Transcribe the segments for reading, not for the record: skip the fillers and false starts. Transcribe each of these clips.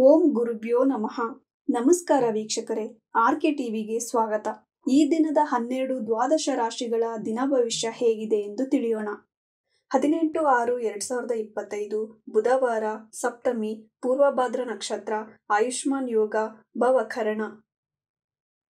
ಓಂ ಗುರುಭ್ಯೋ ನಮಃ. ನಮಸ್ಕಾರ ವೀಕ್ಷಕರೇ, ಆರ್ಕೆ ಟಿವಿಗೆ ಸ್ವಾಗತ. ಈ ದಿನದ 12 ದ್ವಾದಶ ರಾಶಿಗಳ ದಿನ ಭವಿಷ್ಯ ಹೇಗಿದೆ ಎಂದು ತಿಳಿಯೋಣ. 18/6/2025 ಬುಧವಾರ, ಸಪ್ತಮಿ, ಪೂರ್ವಭಾದ್ರ ನಕ್ಷತ್ರ, ಆಯುಷ್ಮಾನ್ ಯೋಗ, ಭವಕರಣ.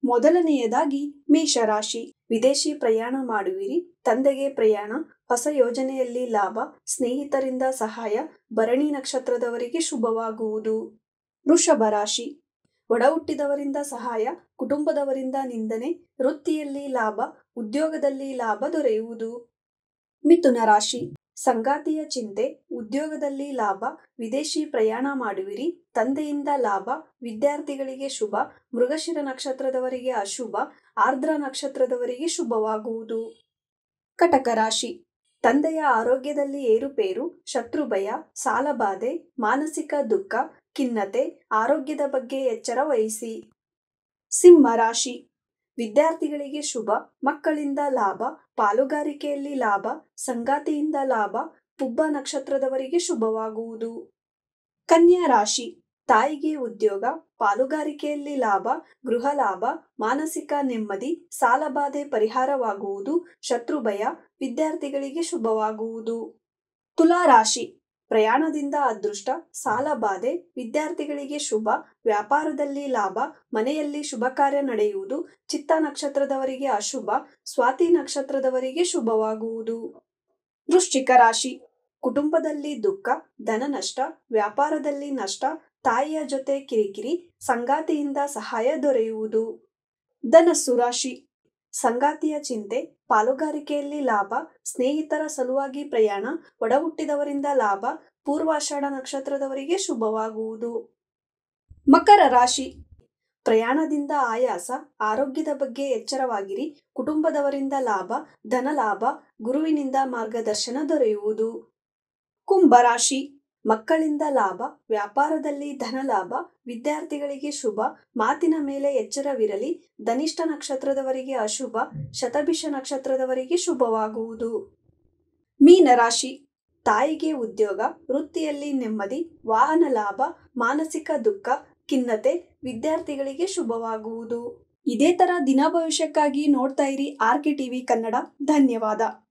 ಮೊದಲನೆಯದಾಗಿ ಮೇಷರಾಶಿ. ವಿದೇಶಿ ಪ್ರಯಾಣ ಮಾಡುವಿರಿ. ತಂದೆಗೆ ಪ್ರಯಾಣ, ಹೊಸ ಯೋಜನೆಯಲ್ಲಿ ಲಾಭ, ಸ್ನೇಹಿತರಿಂದ ಸಹಾಯ, ಭರಣಿ ನಕ್ಷತ್ರದವರಿಗೆ ಶುಭವಾಗುವುದು. ವೃಷಭ ರಾಶಿ. ಒಡ ಹುಟ್ಟಿದವರಿಂದ ಸಹಾಯ, ಕುಟುಂಬದವರಿಂದ ನಿಂದನೆ, ವೃತ್ತಿಯಲ್ಲಿ ಲಾಭ, ಉದ್ಯೋಗದಲ್ಲಿ ಲಾಭ ದೊರೆಯುವುದು. ಮಿಥುನ ರಾಶಿ. ಸಂಗಾತಿಯ ಚಿಂತೆ, ಉದ್ಯೋಗದಲ್ಲಿ ಲಾಭ, ವಿದೇಶಿ ಪ್ರಯಾಣ ಮಾಡುವಿರಿ. ತಂದೆಯಿಂದ ಲಾಭ, ವಿದ್ಯಾರ್ಥಿಗಳಿಗೆ ಶುಭ, ಮೃಗಶಿರ ನಕ್ಷತ್ರದವರಿಗೆ ಅಶುಭ, ಆರ್ದ್ರ ನಕ್ಷತ್ರದವರಿಗೆ ಶುಭವಾಗುವುದು. ಕಟಕ ರಾಶಿ. ತಂದೆಯ ಆರೋಗ್ಯದಲ್ಲಿ ಏರುಪೇರು, ಶತ್ರುಭಯ, ಸಾಲಬಾಧೆ, ಮಾನಸಿಕ ದುಃಖ, ಖಿನ್ನತೆ, ಆರೋಗ್ಯದ ಬಗ್ಗೆ ಎಚ್ಚರ ವಹಿಸಿ. ಸಿಂಹ ರಾಶಿ. ವಿದ್ಯಾರ್ಥಿಗಳಿಗೆ ಶುಭ, ಮಕ್ಕಳಿಂದ ಲಾಭ, ಪಾಲುಗಾರಿಕೆಯಲ್ಲಿ ಲಾಭ, ಸಂಗಾತಿಯಿಂದ ಲಾಭ, ಪುಬ್ಬ ನಕ್ಷತ್ರದವರಿಗೆ ಶುಭವಾಗುವುದು. ಕನ್ಯಾ ರಾಶಿ. ತಾಯಿಗೆ ಉದ್ಯೋಗ, ಪಾಲುಗಾರಿಕೆಯಲ್ಲಿ ಲಾಭ, ಗೃಹ ಲಾಭ, ಮಾನಸಿಕ ನೆಮ್ಮದಿ, ಸಾಲಬಾಧೆ ಪರಿಹಾರವಾಗುವುದು, ಶತ್ರುಭಯ, ವಿದ್ಯಾರ್ಥಿಗಳಿಗೆ ಶುಭವಾಗುವುದು. ತುಲಾ ರಾಶಿ. ಪ್ರಯಾಣದಿಂದ ಅದೃಷ್ಟ, ಸಾಲಬಾಧೆ, ವಿದ್ಯಾರ್ಥಿಗಳಿಗೆ ಶುಭ, ವ್ಯಾಪಾರದಲ್ಲಿ ಲಾಭ, ಮನೆಯಲ್ಲಿ ಶುಭ ಕಾರ್ಯ ನಡೆಯುವುದು, ಚಿತ್ತ ನಕ್ಷತ್ರದವರಿಗೆ ಅಶುಭ, ಸ್ವಾತಿ ನಕ್ಷತ್ರದವರಿಗೆ ಶುಭವಾಗುವುದು. ವೃಶ್ಚಿಕ ರಾಶಿ. ಕುಟುಂಬದಲ್ಲಿ ದುಃಖ, ಧನ ನಷ್ಟ, ವ್ಯಾಪಾರದಲ್ಲಿ ನಷ್ಟ, ತಾಯಿಯ ಜೊತೆ ಕಿರಿಕಿರಿ, ಸಂಗಾತಿಯಿಂದ ಸಹಾಯ ದೊರೆಯುವುದು. ಧನಸ್ಸು ರಾಶಿ. ಸಂಗಾತಿಯ ಚಿಂತೆ, ಪಾಲುಗಾರಿಕೆಯಲ್ಲಿ ಲಾಭ, ಸ್ನೇಹಿತರ ಸಲುವಾಗಿ ಪ್ರಯಾಣ, ಒಡ ಹುಟ್ಟಿದವರಿಂದ ಲಾಭ, ಪೂರ್ವಾಷಾಢ ನಕ್ಷತ್ರದವರಿಗೆ ಶುಭವಾಗುವುದು. ಮಕರ ರಾಶಿ. ಪ್ರಯಾಣದಿಂದ ಆಯಾಸ, ಆರೋಗ್ಯದ ಬಗ್ಗೆ ಎಚ್ಚರವಾಗಿರಿ, ಕುಟುಂಬದವರಿಂದ ಲಾಭ, ಧನ ಲಾಭ, ಗುರುವಿನಿಂದ ಮಾರ್ಗದರ್ಶನ ದೊರೆಯುವುದು. ಕುಂಭರಾಶಿ. ಮಕ್ಕಳಿಂದ ಲಾಭ, ವ್ಯಾಪಾರದಲ್ಲಿ ಧನ ಲಾಭ, ವಿದ್ಯಾರ್ಥಿಗಳಿಗೆ ಶುಭ, ಮಾತಿನ ಮೇಲೆ ಎಚ್ಚರವಿರಲಿ, ಧನಿಷ್ಠ ನಕ್ಷತ್ರದವರಿಗೆ ಅಶುಭ, ಶತಭಿಷ ನಕ್ಷತ್ರದವರಿಗೆ ಶುಭವಾಗುವುದು. ಮೀನರಾಶಿ. ತಾಯಿಗೆ ಉದ್ಯೋಗ, ವೃತ್ತಿಯಲ್ಲಿ ನೆಮ್ಮದಿ, ವಾಹನ ಲಾಭ, ಮಾನಸಿಕ ದುಃಖ, ಖಿನ್ನತೆ, ವಿದ್ಯಾರ್ಥಿಗಳಿಗೆ ಶುಭವಾಗುವುದು. ಇದೇ ತರ ದಿನ ಭವಿಷ್ಯಕ್ಕಾಗಿ ನೋಡ್ತಾ ಇರಿ ಆರ್ಕೆ ಟಿವಿ ಕನ್ನಡ. ಧನ್ಯವಾದ.